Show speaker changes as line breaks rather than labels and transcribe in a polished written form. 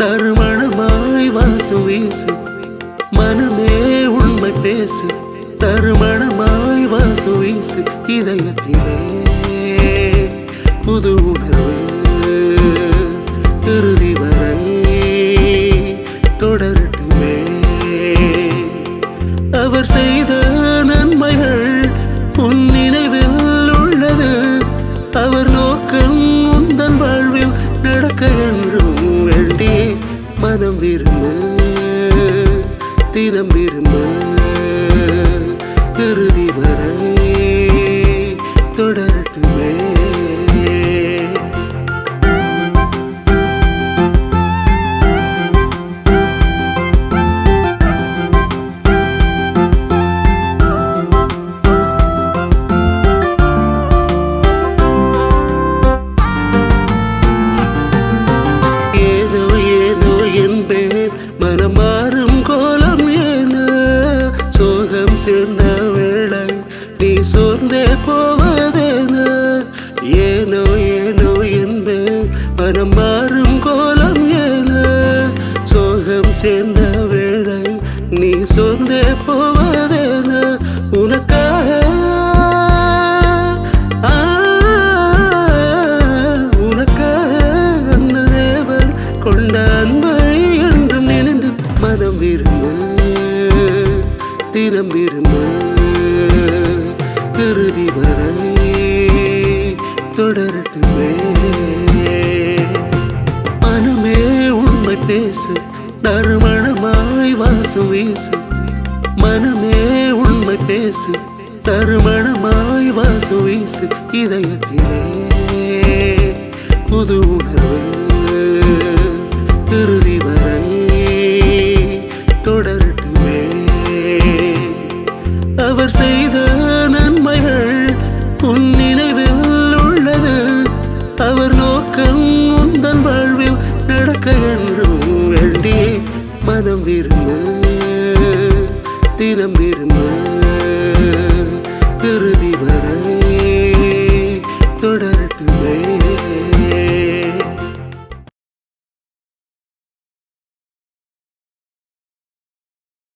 நறுமணமாய் வாசம் வீசு மனமே உண்மை பேசு நறுமணமாய் வாசம் வீசு இதயத்திலே புது உணர்வு இறுதி வரை தொடரட்டுமே அவர் செய்த நன்மைகள் உன் நினைவில் உள்ளது அவர் நோக்கம் உந்தன் வாழ்வில் நடக்க என்றும் வேண்டி மனம் விரும்பு தினம் விரும்பு இறுதி வரை தொடரட்டுமே மனம் மாறும் கோலம் ஏன சோகம் சேர்ந்த வேளை நீ சோர்ந்தே போவதேன ஏனோ ஏனோ என்பேன் மனம் மாறும் கோலம் ஏன சோகம் சேர்ந்த வேளை நீ சோர்ந்தே போவதேன உனக்காக அந்த தேவன் கொண்ட அன்பை மனம் விரும்பு தினம் விரும்பு இறுதி வரை தொடரட்டுமே மனமே உண்மை பேசு நறுமணமாய் வாசம் வீசு மனமே உண்மை பேசு நறுமணமாய் வாசம் வீசு இதயத்திலே புது உணர்வு இறுதி வரை தொடரட்டுமே அவர் செய்த நன்மைகள் உன் நினைவில் உள்ளது அவர் நோக்கம் உந்தன் வாழ்வில் நடக்க என்றும் வேண்டி மனம் விரும்பு தினம் விரும்பு இறுதி வரை